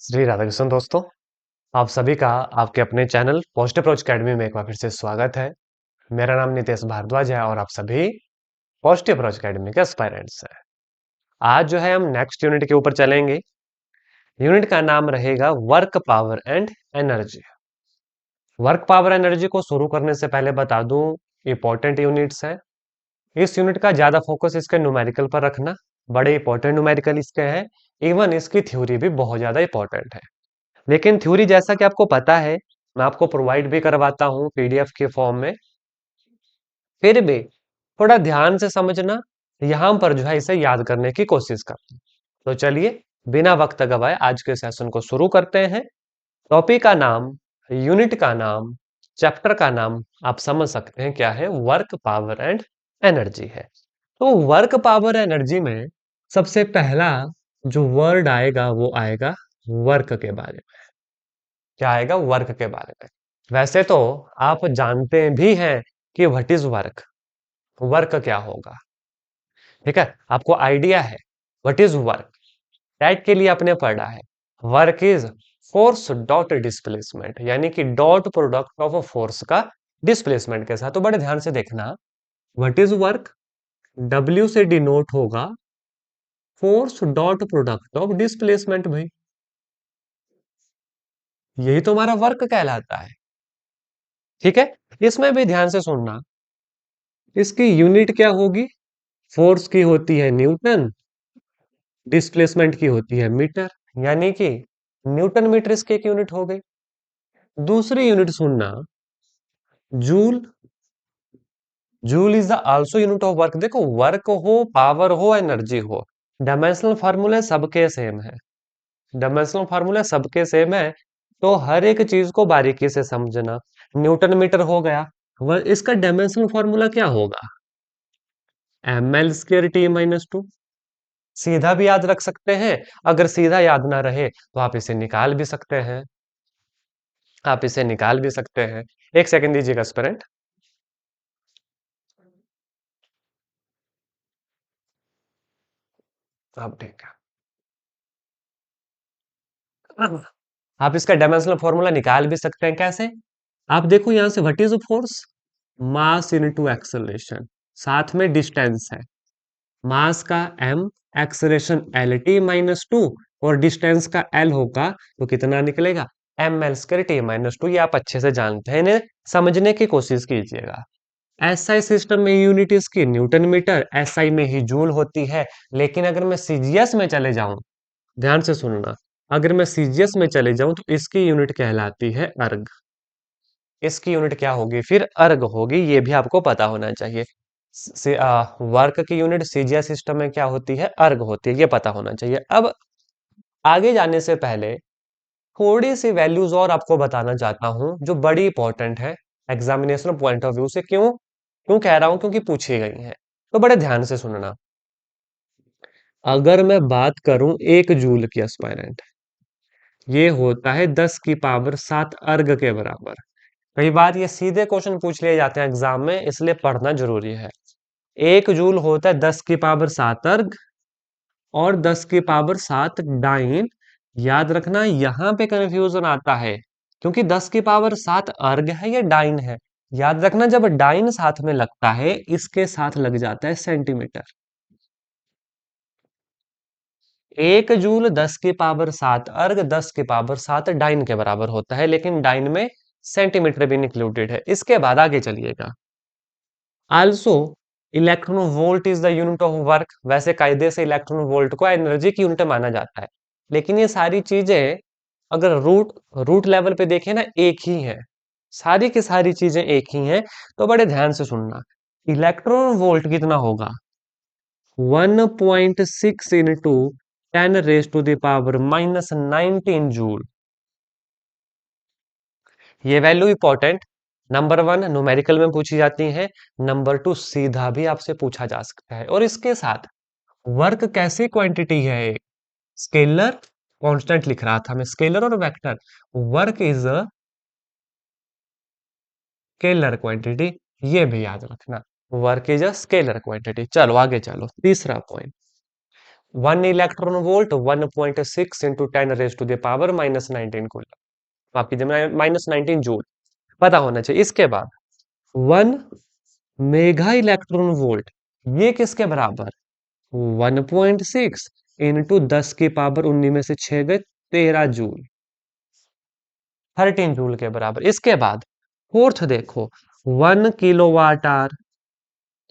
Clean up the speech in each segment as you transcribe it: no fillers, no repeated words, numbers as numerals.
श्री राधाकृष्ण दोस्तों, आप सभी का आपके अपने चैनल पॉजिटिव अप्रोच अकेडमी में एक बार फिर से स्वागत है। मेरा नाम नितेश भारद्वाज है और आप सभी पॉजिटिव अप्रोच अकेडमी के एस्पायरेंट्स हैं। आज जो है हम नेक्स्ट यूनिट के ऊपर चलेंगे। यूनिट का नाम रहेगा work power and energy. Work power energy को शुरू करने से पहले बता दूं, इंपॉर्टेंट यूनिट्स है। इस यूनिट का ज्यादा फोकस इसके न्यूमेरिकल पर रखना। बड़े इंपॉर्टेंट न्यूमेरिकल इसके हैं। इवन इसकी थ्योरी भी बहुत ज्यादा इंपॉर्टेंट है। लेकिन थ्योरी जैसा कि आपको पता है, मैं आपको प्रोवाइड भी करवाता हूँ पीडीएफ के फॉर्म में। फिर भी थोड़ा ध्यान से समझना, यहाँ पर जो है इसे याद करने की कोशिश करना। तो चलिए बिना वक्त गवाए आज के सेशन को शुरू करते हैं। टॉपिक का नाम, यूनिट का नाम, चैप्टर का नाम आप समझ सकते हैं क्या है, वर्क पावर एंड एनर्जी है। तो वर्क पावर एनर्जी में सबसे पहला जो वर्ड आएगा वो आएगा वर्क के बारे में। क्या आएगा? वर्क के बारे में। वैसे तो आप जानते भी हैं कि व्हाट इज वर्क, वर्क क्या होगा। ठीक है, आपको आइडिया है व्हाट इज वर्क। टैट के लिए आपने पढ़ा है work is force dot displacement, यानी कि डॉट प्रोडक्ट ऑफ फोर्स का डिस्प्लेसमेंट के साथ। तो बड़े ध्यान से देखना, व्हाट इज वर्क, डब्ल्यू से डिनोट होगा force dot product of displacement. भाई यही तो हमारा वर्क कहलाता है। ठीक है, इसमें भी ध्यान से सुनना, इसकी यूनिट क्या होगी, फोर्स की होती है न्यूटन, डिस्प्लेसमेंट की होती है मीटर, यानी कि न्यूटन मीटर इसकी एक यूनिट हो गई। दूसरी यूनिट सुनना, joule. Joule is the also unit of work. देखो वर्क हो, पावर हो, एनर्जी हो, डायमेंशनल फार्मूले सबके सेम है। डायमेंशनल फार्मूला सबके सेम है। तो हर एक चीज को बारीकी से समझना। न्यूटन मीटर हो गया, इसका डायमेंशनल फार्मूला क्या होगा, ml²T-2। सीधा भी याद रख सकते हैं, अगर सीधा याद ना रहे तो आप इसे निकाल भी सकते हैं। आप इसे निकाल भी सकते हैं। एक सेकंड दीजिएगा स्टूडेंट। अब ठीक है, आप इसका डायमेंशनल फॉर्मूला निकाल भी सकते हैं। कैसे? आप देखो यहां से what is force, mass into acceleration, साथ में डिस्टेंस है। मास का m, एक्सेलरेशन LT-2, और डिस्टेंस का l होगा तो कितना निकलेगा, ml²T-2। ये आप अच्छे से जानते हैं, इन्हें समझने की कोशिश कीजिएगा। एसआई सिस्टम में यूनिट इसकी न्यूटन मीटर, एसआई में ही जूल होती है। लेकिन अगर मैं सीजीएस में चले जाऊं, ध्यान से सुनना, अगर मैं सीजीएस में चले जाऊं तो इसकी यूनिट कहलाती है अर्ग। इसकी यूनिट क्या होगी फिर, अर्ग होगी। ये भी आपको पता होना चाहिए। वर्क की यूनिट सीजीएस सिस्टम में क्या होती है, अर्ग होती है, ये पता होना चाहिए। अब आगे जाने से पहले थोड़ी सी वैल्यूज और आपको बताना चाहता हूं जो बड़ी इंपॉर्टेंट है एग्जामिनेशन पॉइंट ऑफ व्यू से। क्यों क्यों कह रहा हूं, क्योंकि पूछी गई है। तो बड़े ध्यान से सुनना। अगर मैं बात करूं 1 जूल की एस्पायरेंट, ये होता है 10⁻7 अर्ग के बराबर। कई बार ये सीधे क्वेश्चन पूछ लिए जाते हैं एग्जाम में, इसलिए पढ़ना जरूरी है। 1 जूल होता है 10⁻7 अर्ग और 10⁻7 डाइन। याद रखना यहां पे कंफ्यूजन आता है, क्योंकि 10⁻7 अर्ग है या डाइन है। याद रखना जब डाइन साथ में लगता है, इसके साथ लग जाता है सेंटीमीटर। 1 जूल 10⁻7 अर्ग 10⁻7 डाइन के बराबर होता है, लेकिन डाइन में सेंटीमीटर भी इंक्लूडेड है। इसके बाद आगे चलिएगा। Also electron volt is the unit of work. वैसे कायदे से इलेक्ट्रॉन वोल्ट को एनर्जी की यूनिट माना जाता है, लेकिन ये सारी चीजें अगर रूट रूट लेवल पे देखें ना, एक ही है। सारी की सारी चीजें एक ही हैं। तो बड़े ध्यान से सुनना, इलेक्ट्रॉन वोल्ट कितना होगा, 1.6 इंटू 10⁻⁻19 जूल। ये वैल्यू इंपॉर्टेंट, नंबर 1 न्यूमेरिकल में पूछी जाती है, नंबर 2 सीधा भी आपसे पूछा जा सकता है। और इसके साथ वर्क कैसी क्वांटिटी है, स्केलर कांस्टेंट लिख रहा था मैं, स्केलर और vector. Work is a scalar quantity, ये भी याद रखना, work is a scalar quantity. चलो आगे चलो, तीसरा point. 1 electron volt 1.6 into 10 raised to the power -19 coulomb, माफ कीजिए, -19 जूल पता होना चाहिए। इसके बाद 1 मेगा इलेक्ट्रॉन वोल्ट, ये किसके बराबर? 1.6 इंटू 10 की पावर 19 में से 6 गए 13 जूल, 13 जूल के बराबर। इसके बाद फोर्थ देखो, 1 किलोवाट आवर,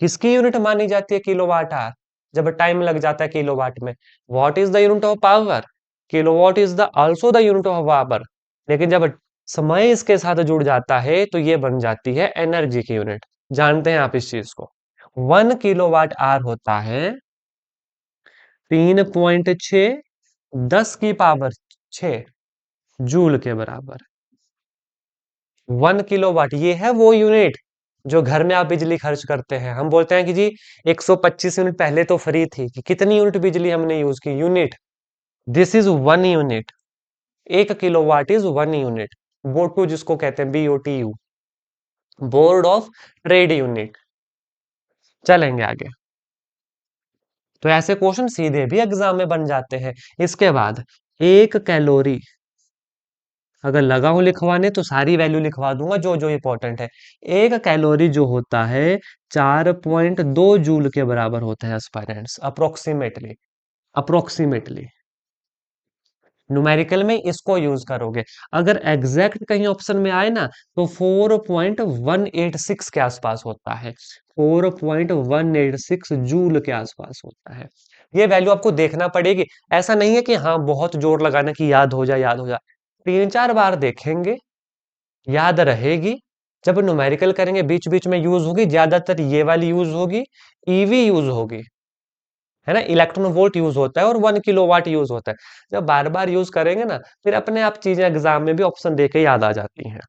किसकी यूनिट मानी जाती है किलोवाट आवर? जब टाइम लग जाता है किलोवाट में। What is the unit of power? Kilowatt is the also the unit of power, लेकिन जब समय इसके साथ जुड़ जाता है तो ये बन जाती है एनर्जी की यूनिट। जानते हैं आप इस चीज को? 1 किलोवाट आवर होता है 3.6 10 की पावर 6 जूल के बराबर। 1 किलोवाट ये है वो यूनिट जो घर में आप बिजली खर्च करते हैं। हम बोलते हैं कि जी 125 यूनिट पहले तो फ्री थी, कि कितनी यूनिट बिजली हमने यूज की? Unit. This is 1 unit. 1 kilowatt is 1 unit. BOTU जिसको कहते हैं, BOTU, board of trade unit. चलेंगे आगे। तो ऐसे क्वेश्चन सीधे भी एग्जाम में बन जाते हैं। इसके बाद 1 कैलोरी, अगर लगा हूं लिखवाने तो सारी वैल्यू लिखवा दूंगा जो जो इंपॉर्टेंट है। 1 कैलोरी जो होता है 4.2 जूल के बराबर होता है एस्पायरेंट्स, अप्रोक्सीमेटली। अप्रोक्सीमेटली न्यूमेरिकल में इसको यूज करोगे। अगर एग्जैक्ट कहीं ऑप्शन में आए ना तो 4.186 के आसपास होता है, 4.186 जूल के आसपास होता है। ये वैल्यू आपको देखना पड़ेगी। ऐसा नहीं है कि हाँ बहुत जोर लगाना कि याद हो जाए, याद हो जाए। 3-4 बार देखेंगे, याद रहेगी। जब न्यूमेरिकल करेंगे बीच बीच में यूज होगी, ज्यादातर ये वाली यूज होगी, ईवी यूज होगी, है ना, इलेक्ट्रॉन वोल्ट यूज होता है और 1 किलोवाट यूज होता है। जब बार बार यूज करेंगे ना, फिर अपने आप चीजें एग्जाम में भी ऑप्शन देके याद आ जाती हैं।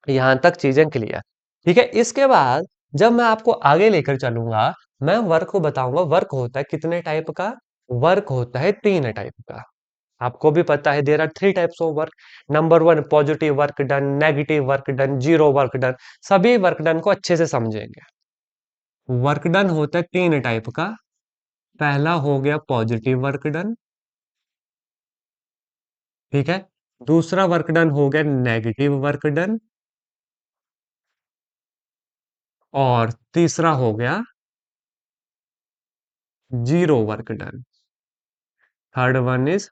यहां तक चीजें क्लियर। ठीक है। इसके बाद जब मैं आपको आगे लेकर चलूंगा, मैं वर्क को बताऊंगा। वर्क होता है कितने टाइप का? वर्क होता है 3 टाइप का। आपको भी पता है, there are 3 types of work. Number 1 positive work done, negative work done, zero work done. सभी वर्क डन को अच्छे से समझेंगे। वर्क डन होता है 3 टाइप का। पहला हो गया पॉजिटिव वर्क डन, ठीक है। दूसरा वर्क डन हो गया नेगेटिव वर्क डन, और तीसरा हो गया zero work done. Third one is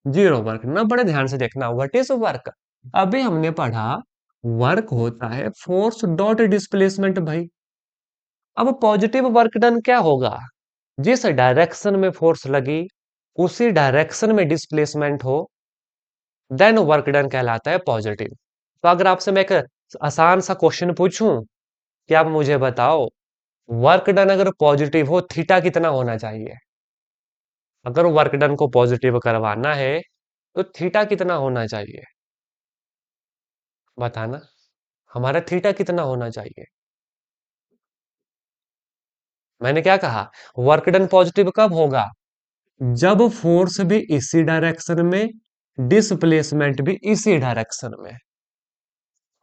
zero work. ना बड़े ध्यान से देखना, व्हाट इज वर्क? अभी हमने पढ़ा वर्क होता है फोर्स डॉट डिस्प्लेसमेंट भाई। अब पॉजिटिव वर्क डन क्या होगा? जिस डायरेक्शन में फोर्स लगी उसी डायरेक्शन में डिस्प्लेसमेंट हो, देन वर्क डन कहलाता है पॉजिटिव। तो अगर आपसे मैं एक आसान सा क्वेश्चन पूछूं कि आप मुझे बताओ, वर्क डन अगर पॉजिटिव हो थीटा कितना होना चाहिए? अगर वर्क डन को पॉजिटिव करवाना है तो थीटा कितना होना चाहिए? बताना। हमारा थीटा कितना होना चाहिए? मैंने क्या कहा? वर्क डन पॉजिटिव कब होगा? जब फोर्स भी इसी डायरेक्शन में, डिस्प्लेसमेंट भी इसी डायरेक्शन में।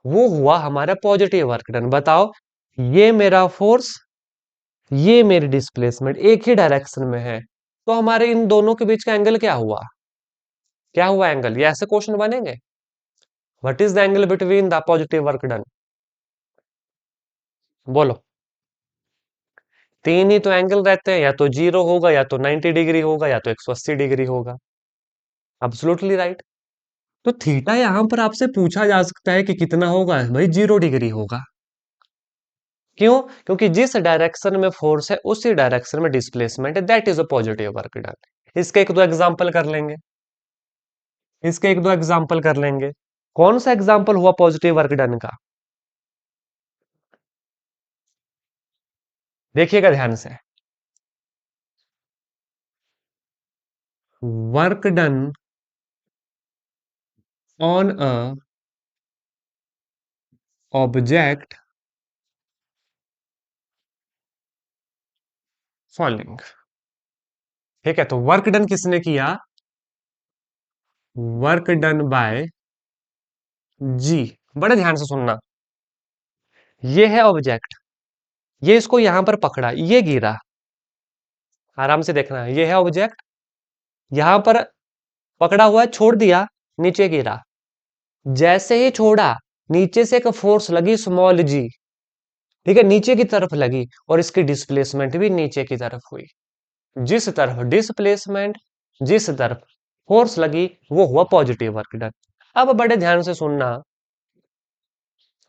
वो हुआ हमारा पॉजिटिव वर्क डन। बताओ, ये मेरा फोर्स, ये मेरी डिस्प्लेसमेंट एक ही डायरेक्शन में है, तो हमारे इन दोनों के बीच का एंगल क्या हुआ? क्या हुआ एंगल? ये ऐसे क्वेश्चन बनेंगे। What is the angle between the positive work done? बोलो। तीन ही तो एंगल रहते हैं, या तो जीरो होगा, या तो 90 डिग्री होगा, या तो 180 डिग्री होगा। Absolutely right. तो थीटा यहां पर आपसे पूछा जा सकता है कि कितना होगा? भाई 0 डिग्री होगा। क्यों? क्योंकि जिस डायरेक्शन में फोर्स है उसी डायरेक्शन में डिस्प्लेसमेंट है, that is a positive work done. इसके एक दो एग्जांपल कर लेंगे। इसके एक दो एग्जांपल कर लेंगे। कौन सा एग्जांपल हुआ पॉजिटिव वर्क डन का? देखिएगा ध्यान से। Work done on a object following. ठीक है, तो वर्क डन किसने किया? वर्क डन बाय जी। बड़े ध्यान से सुनना। ये है ऑब्जेक्ट, ये इसको यहां पर पकड़ा, ये गिरा। आराम से देखना, ये है ऑब्जेक्ट, यहां पर पकड़ा हुआ है, छोड़ दिया, नीचे गिरा। जैसे ही छोड़ा, नीचे से एक फोर्स लगी स्मॉल जी, ठीक है, नीचे की तरफ लगी, और इसकी डिस्प्लेसमेंट भी नीचे की तरफ हुई। जिस तरफ डिस्प्लेसमेंट, जिस तरफ फोर्स लगी, वो हुआ पॉजिटिव वर्क डन। अब बड़े ध्यान से सुनना,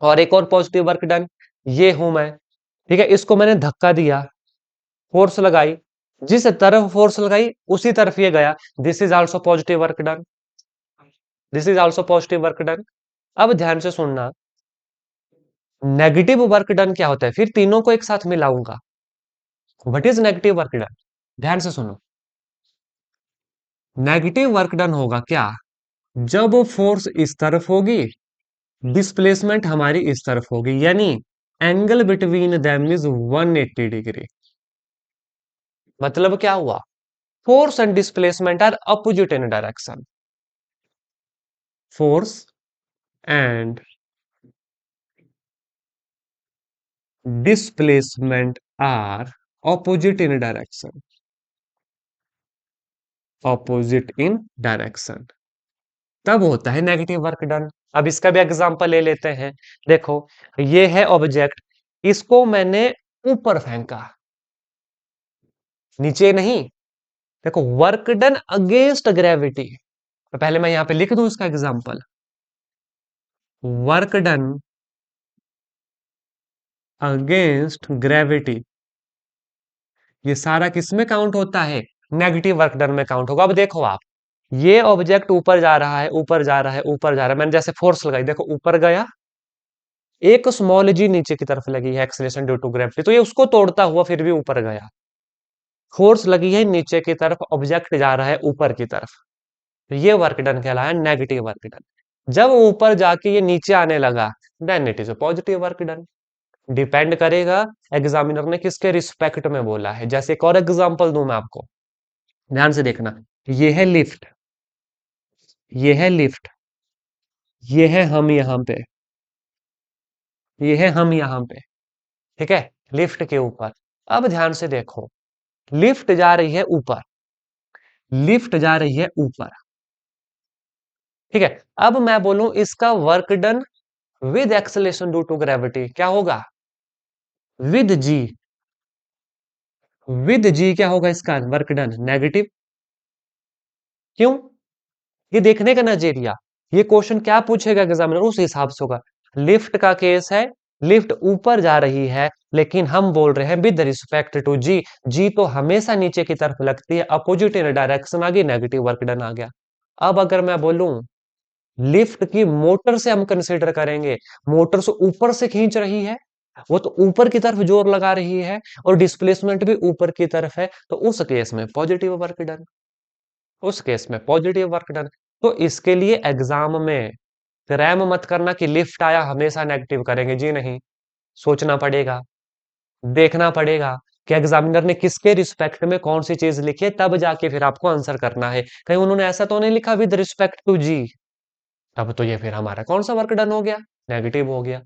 और एक और पॉजिटिव वर्क डन, ये हूं मैं, ठीक है, इसको मैंने धक्का दिया, फोर्स लगाई, जिस तरफ फोर्स लगाई उसी तरफ ये गया। This is also positive work done, this is also positive work done. अब ध्यान से सुनना, नेगेटिव वर्क डन क्या होता है, फिर तीनों को एक साथ मिलाऊंगा। What is negative work done, ध्यान से सुनो। नेगेटिव वर्क डन होगा क्या, जब फोर्स इस तरफ होगी, डिस्प्लेसमेंट हमारी इस तरफ होगी, यानी angle between them is 180 degree. मतलब क्या हुआ, force and displacement are opposite in direction, force and displacement are opposite in direction, opposite in direction, तब होता है नेगेटिव वर्क डन। अब इसका भी एग्जांपल ले लेते हैं। देखो, ये है ऑब्जेक्ट, इसको मैंने ऊपर फेंका, नीचे नहीं। देखो, वर्क डन अगेंस्ट ग्रेविटी, तो पहले मैं यहां पे लिख दूं इसका example, work done against gravity, ये सारा किस में काउंट होता है, नेगेटिव वर्क डन में काउंट होगा। अब देखो आप, ये ऑब्जेक्ट ऊपर जा रहा है, ऊपर जा रहा है, ऊपर जा रहा है, मैंने जैसे फोर्स लगाई, देखो ऊपर गया, एक स्मॉल जी नीचे की तरफ लगी है, एक्सीलरेशन ड्यू टू ग्रेविटी, तो ये उसको तोड़ता हुआ फिर भी ऊपर गया। फोर्स लगी है नीचे की तरफ, ऑब्जेक्ट जा रहा है ऊपर की तरफ, तो ये वर्क डन कहलाया नेगेटिव वर्क डन। जब ऊपर जाके ये नीचे आने लगा, then it is a positive work done. Depend करेगा एग्जामिनर ने किसके रिस्पेक्ट में बोला है। जैसे एक और एग्जांपल दूं मैं आपको, ध्यान से देखना। ये है लिफ्ट, ये है लिफ्ट, ये है हम यहाँ पे, ये है हम यहाँ पे, ठीक है, लिफ्ट के ऊपर। अब ध्यान से देखो, लिफ्ट जा रही है ऊपर, लिफ्ट जा रही है ऊपर, ठीक है। अब मैं बोलूं इसका work done with acceleration due to gravity क्या होगा, विद जी, विद जी क्या होगा इसका वर्क डन, नेगेटिव। क्यों, ये देखने का नजरिया, ये क्वेश्चन क्या पूछेगा एग्जामिनर उस हिसाब से होगा। लिफ्ट का केस है, लिफ्ट ऊपर जा रही है, लेकिन हम बोल रहे हैं विद रिस्पेक्ट टू जी, जी तो हमेशा नीचे की तरफ लगती है, अपोजिट इन डायरेक्शन आ गई, नेगेटिव वर्क डन आ गया। अब अगर मैं बोलूं लिफ्ट की मोटर से हम कंसीडर करेंगे, मोटर से ऊपर से खींच रही है, वो तो ऊपर की तरफ जोर लगा रही है, और डिस्प्लेसमेंट भी ऊपर की तरफ है, तो उस केस में पॉजिटिव वर्क डन, उस केस में पॉजिटिव वर्क डन। तो इसके लिए एग्जाम में रैम मत करना कि लिफ्ट आया हमेशा नेगेटिव करेंगे, जी नहीं। सोचना पड़ेगा, देखना पड़ेगा कि एग्जामिनर ने किसके रिस्पेक्ट में कौन सी चीज लिखी है, तब जाके फिर आपको आंसर करना है। कहीं उन्होंने ऐसा तो नहीं लिखा विद रिस्पेक्ट टू जी, तब तो ये फिर हमारा कौन सा वर्क डन हो गया, नेगेटिव हो गया।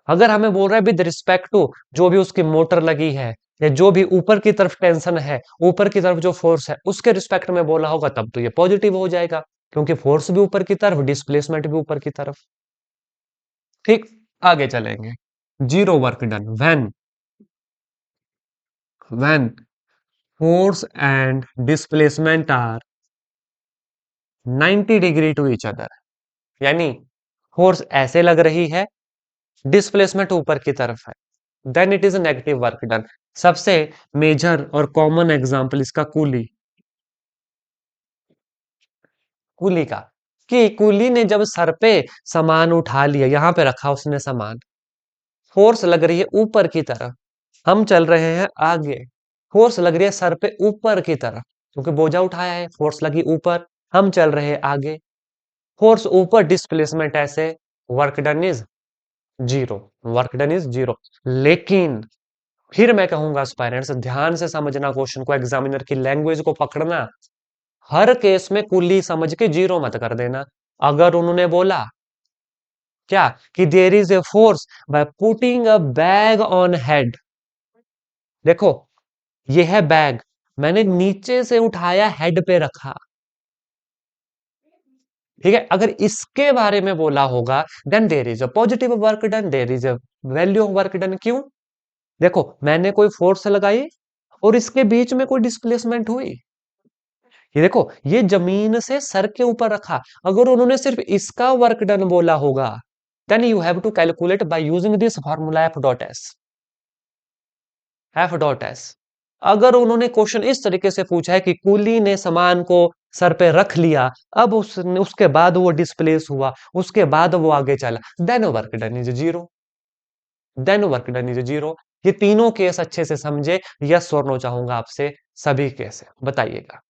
अगर हमें बोल रहा है विद रिस्पेक्ट टू जो भी उसकी मोटर लगी है, या जो भी ऊपर की तरफ टेंशन है, ऊपर की तरफ जो फोर्स है उसके रिस्पेक्ट में बोला होगा, तब तो ये पॉजिटिव हो जाएगा, क्योंकि फोर्स भी ऊपर की तरफ, डिस्प्लेसमेंट भी ऊपर की तरफ। ठीक, आगे चलेंगे। Zero work done when force and displacement are 90 degree to each other, यानी फोर्स ऐसे लग रही है, डिस्प्लेसमेंट ऊपर की तरफ है, then it is negative work done. सबसे मेजर और कॉमन एग्जांपल इसका कूली, कूली का, कि कूली ने जब सर पे सामान उठा लिया, यहां पे रखा उसने सामान, फोर्स लग रही है ऊपर की तरफ, हम चल रहे हैं आगे, फोर्स लग रही है सर पे ऊपर की तरफ, क्योंकि बोझा उठाया है, फोर्स लगी ऊपर, हम चल रहे हैं आगे, फोर्स ऊपर, डिस्प्लेसमेंट ऐसे, work done is zero, work done is zero. लेकिन फिर मैं कहूंगा एस्पायरेंट्स ध्यान से समझना क्वेश्चन को, एग्जामिनर की लैंग्वेज को पकड़ना, हर केस में कुली समझ के जीरो मत कर देना। अगर उन्होंने बोला क्या कि there is a force by putting a bag on head, देखो ये है बैग, मैंने नीचे से उठाया, हेड पे रखा। ठीक है, अगर इसके बारे में बोला होगा, then there is a positive work done, there is a value of work done. क्यों? देखो, मैंने कोई फोर्स लगाई और इसके बीच में कोई डिस्प्लेसमेंट हुई। ये देखो, ये जमीन से सर के ऊपर रखा। अगर उन्होंने सिर्फ इसका वर्क डन बोला होगा, then you have to calculate by using this formula F dot S. F dot S. अगर उन्होंने क्वेश्चन इस तरीके से पूछा है कि कुली ने सामान को सर पे रख लिया, अब उसके बाद वो डिस्प्लेस हुआ, उसके बाद वो आगे चला, then work done is zero. Then work done is zero. ये तीनों केस अच्छे से समझे। यस और नो चाहूंगा आपसे, सभी केस है, बताइएगा।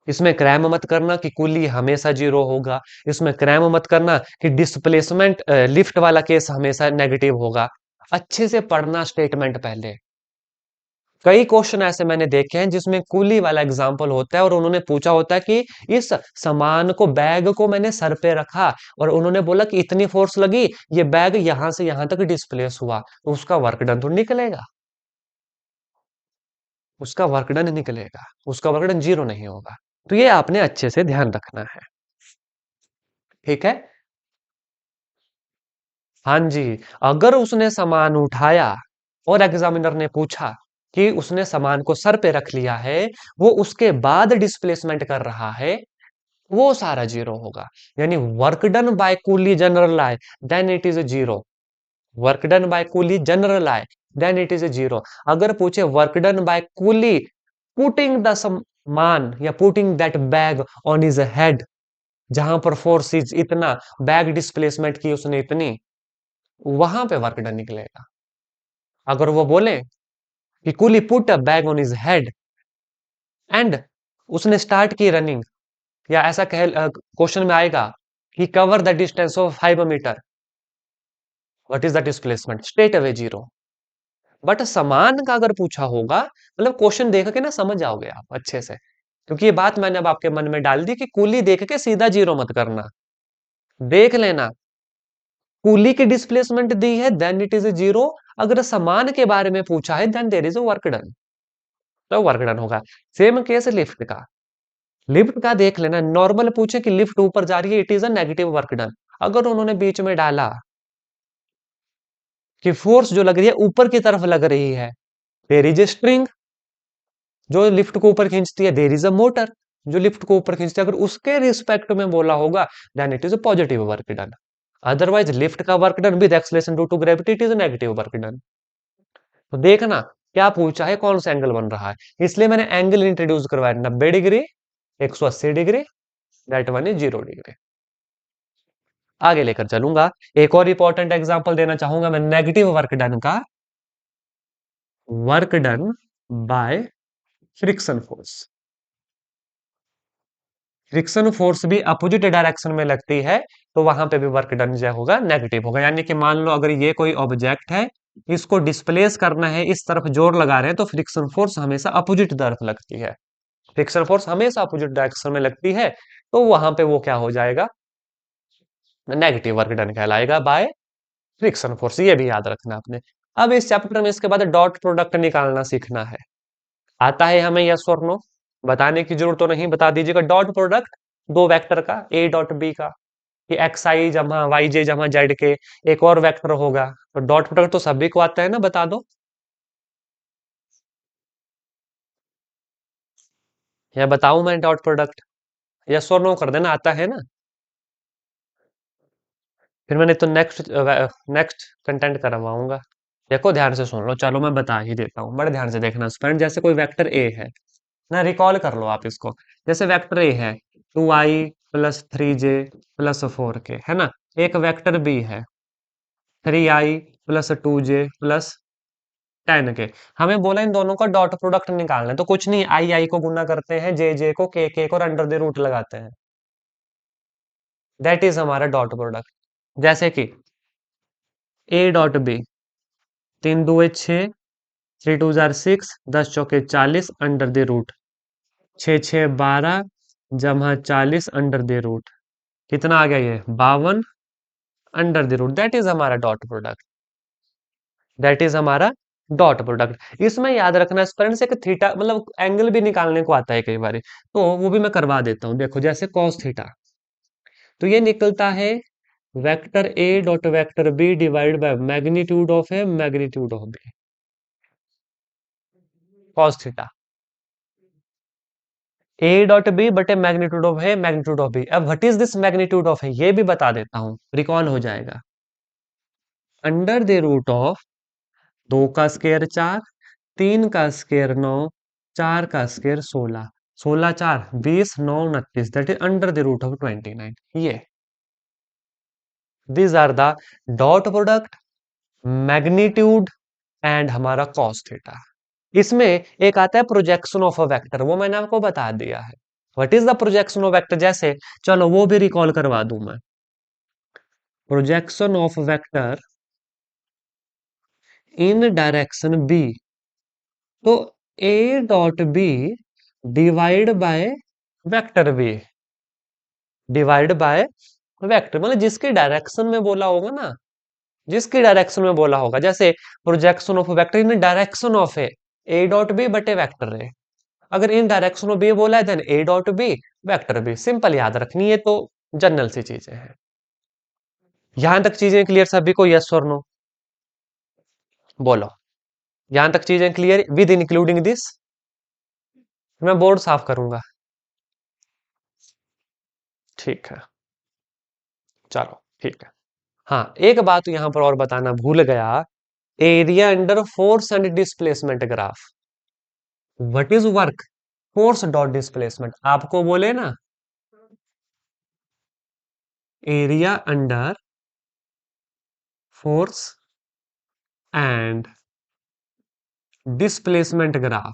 इसमें क्रैम मत करना कि कुली हमेशा जीरो होगा। इसमें क्रैम मत करना कि डिस्प्लेसमेंट लिफ्ट वाला केस हमेशा नेगेटिव होगा। अच्छे से पढ़ना स्टेटमेंट पहले। कई क्वेश्चन ऐसे मैंने देखे हैं जिसमें कुली वाला एग्जाम्पल होता है और उन्होंने पूछा होता है कि इस सामान को, बैग को मैंने सर पे रखा और उन्होंने बोला कि इतनी फोर्स लगी, ये बैग यहां से यहां तक डिस्प्लेस हुआ, तो उसका वर्क डन तो निकलेगा। उसका वर्क डन निकलेगा, उसका वर्क डन जीरो नहीं होगा। तो ये आपने अच्छे से ध्यान रखना है। ठीक है। हाँ जी। अगर उसने सामान उठाया और एग्जामिनर ने पूछा कि उसने सामान को सर पे रख लिया है, वो उसके बाद डिस्प्लेसमेंट कर रहा है, वो सारा जीरो होगा। यानी work done by coolie generally, then it is zero. Work done by coolie generally, then it is zero. अगर पूछे work done by coolie putting the man या putting that bag on his head, जहां पर force is इतना, bag displacement की उसने इतनी, वहां पे वर्क डन निकलेगा। अगर वो बोले कि coolie put a bag on his head and उसने स्टार्ट की रनिंग, या ऐसा कह क्वेश्चन में आएगा कि cover the distance of 5 metre, what is the displacement, straight away zero. But समान का अगर पूछा होगा, मतलब क्वेश्चन देख के ना समझ जाओगे आप अच्छे से, क्योंकि ये बात मैंने अब आपके मन में डाल दी कि कूली देख के सीधा जीरो मत करना, देख लेना। कूली की डिस्प्लेसमेंट दी है, देन इट इज जीरो। अगर समान के बारे में पूछा है, then there is work done, तो वर्क डन होगा। सेम केस लिफ्ट का। लिफ्ट का देख लेना, नॉर्मल पूछे कि लिफ्ट ऊपर जा रही है, it is a negative work done. अगर उन्होंने बीच में डाला कि फोर्स जो लग रही है ऊपर की तरफ लग रही है, देयर इज ए स्ट्रिंग जो लिफ्ट को ऊपर खींचती है, देयर इज अ मोटर जो लिफ्ट को ऊपर खींचती है, अगर उसके रिस्पेक्ट में बोला होगा, then it is a positive work done. Otherwise lift का work done with acceleration due to gravity, it is a negative work done. तो देखना क्या पूछा है, कौन सा एंगल बन रहा है, इसलिए मैंने एंगल इंट्रोड्यूस करवाया, 90 degree, 180 degree, that one is 0 degree. आगे लेकर चलूंगा। एक और इंपॉर्टेंट एग्जांपल देना चाहूंगा मैं नेगेटिव वर्क डन का। Work done by friction force. Friction force भी अपोजिट डायरेक्शन में लगती है, तो वहां पे भी वर्क डन जो होगा नेगेटिव होगा। यानी कि मान लो अगर ये कोई ऑब्जेक्ट है, इसको डिस्प्लेस करना है, इस तरफ जोर लगा रहे हैं, तो फ्रिक्शन फोर्स हमेशा अपोजिट तरफ लगती है। फ्रिक्शन फोर्स हमेशा अपोजिट डायरेक्शन में लगती है, तो वहां पे वो क्या हो जाएगा, नेगेटिव वर्क डन कहलाएगा बाय फ्रिक्शन फोर्स। ये भी याद रखना आपने। अब इस चैप्टर में इसके बाद डॉट प्रोडक्ट निकालना सीखना है। आता है हमें यस और नो, बताने की जरूरत तो नहीं, बता दीजिएगा। डॉट प्रोडक्ट दो वेक्टर का, ए डॉट बी का, कि एक्स आई जमा वाई जे जमा जेड के एक और वेक्टर होगा, तो डॉट प्रोडक्ट तो सभी को आता है ना, बता दो। या बताऊं मैं डॉट प्रोडक्ट? यस और नो कर देना, आता है ना। फिर मैंने तो नेक्स्ट नेक्स्ट कंटेंट करवाऊंगा। देखो ध्यान से सुन लो, चलो मैं बता ही देता हूँ, बड़े ध्यान से देखना स्टूडेंट। जैसे कोई वेक्टर ए है ना, रिकॉल कर लो आप इसको। जैसे वेक्टर ए है 2i + 3j + 4k, है ना। एक वेक्टर बी है 3i + 2j + 10k। हमें बोला इन दोनों का डॉट प्रोडक्ट निकालना है, तो कुछ नहीं, आई आई को गुना करते हैं, जे जे को, के को, और अंडर द रूट लगाते हैं। दैट इज हमारा डॉट प्रोडक्ट। जैसे कि A dot B, 3 2 6, 3 2 6, 10 4 40, under the root 6 6 12 जमा 40 अंडर द रूट, कितना आ गया ये 52 under the root. That is हमारा डॉट प्रोडक्ट। दैट इज हमारा डॉट प्रोडक्ट इसमें याद रखना स्टूडेंट से, एक थीटा मतलब एंगल भी निकालने को आता है कई बार, तो वो भी मैं करवा देता हूँ। देखो जैसे कॉस थीटा, तो ये निकलता है vector A dot vector B divide by magnitude of A magnitude of B, cos theta A dot B बटे magnitude of A magnitude of B. अब what is this magnitude of A ये भी बता देता हूं, रिकॉल हो जाएगा। Under the root of 2 का स्क्वायर 4, 3 का स्क्वायर 9, 4 का square 16, 16 4 20 9 29, that is under the root of 29। ये these are the dot product, magnitude and हमारा कॉस थीटा। इसमें एक आता है प्रोजेक्शन ऑफ अ वेक्टर, वो मैंने आपको बता दिया है। What is the projection of vector, जैसे चलो वो भी रिकॉल करवा दूं मैं। Projection of vector in direction B, तो A dot B divide by vector B, divide by vector, मतलब जिसकी डायरेक्शन में बोला होगा ना, जिसकी डायरेक्शन में बोला होगा, जैसे projection of vector in direction of A dot B बटे वेक्टर ए। अगर इन डायरेक्शन में बी बोला है then A dot B vector B, simple याद रखनी है, तो जनरल सी चीजें हैं। यहां तक चीजें क्लियर सभी को, यस और नो बोलो। यहां तक चीजें क्लियर विद इंक्लूडिंग दिस? मैं बोर्ड साफ करूंगा। ठीक है, चलो ठीक है। हाँ, एक बात यहां पर और बताना भूल गया, area under force and displacement graph. What is work? Force dot displacement, आपको बोले ना area under force and displacement graph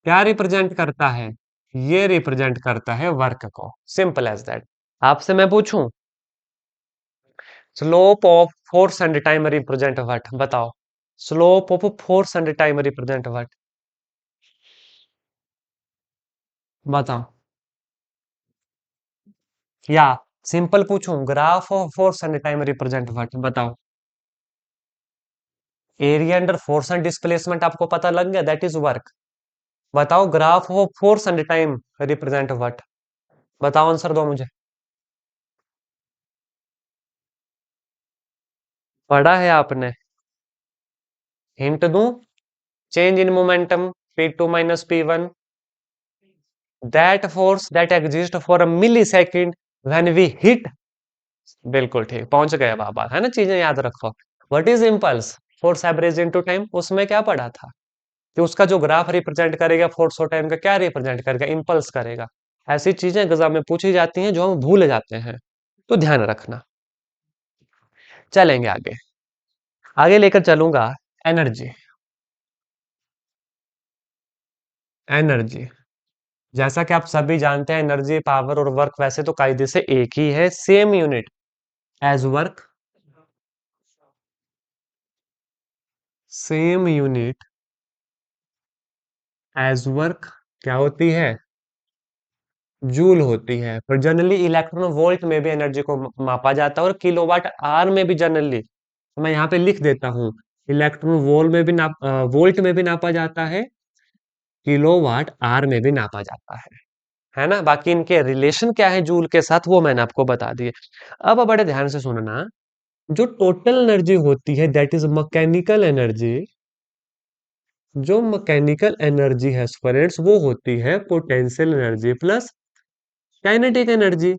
क्या रिप्रेजेंट करता है? ये रिप्रेजेंट करता है वर्क को, सिंपल एज दैट। आपसे मैं पूछूं slope of force and time represent what, बताओ। Slope of force and time represent what, बताओ। या सिंपल पूछूं graph of force and time represent what, बताओ। Area under force and displacement आपको पता लग गया, दैट इज वर्क। बताओ graph of force and time represent what, बताओ आंसर दो मुझे। पढ़ा है आपने? हिंट दूं? Change in momentum P2 minus P1, that force that exist for a millisecond when we hit. बिल्कुल ठीक, पहुंच गए बाबा, है ना, चीजें याद रखो। What is impulse? Force average into time, उसमें क्या पढ़ा था कि उसका जो ग्राफ रिप्रेजेंट करेगा फोर्स और टाइम का, क्या रिप्रेजेंट करेगा? इम्पल्स करेगा। ऐसी चीजें एग्जाम में पूछी जाती हैं जो हम भूल जाते हैं, तो ध्यान रखना। चलेंगे आगे, आगे लेकर चलूंगा। एनर्जी, एनर्जी जैसा कि आप सभी जानते हैं, एनर्जी पावर और वर्क वैसे तो कायदे से एक ही है, same unit as work, same unit as work क्या होती है? जूल होती है। पर जनरली इलेक्ट्रॉन वोल्ट में भी एनर्जी को मापा जाता है, और किलोवाट आवर में भी जनरली, मैं यहाँ पे लिख देता हूँ, इलेक्ट्रॉन वोल्ट में भी वोल्ट में भी नापा जाता है, किलोवाट आवर में भी नापा जाता है ना। बाकी इनके रिलेशन क्या है जूल के साथ वो मैंने आपको बता दिए। अब बड़े ध्यान से सुनना, जो टोटल एनर्जी होती है दैट इज मैकेनिकल एनर्जी, जो मैकेनिकल एनर्जी है स्टूडेंट्स वो होती है potential energy plus kinetic energy.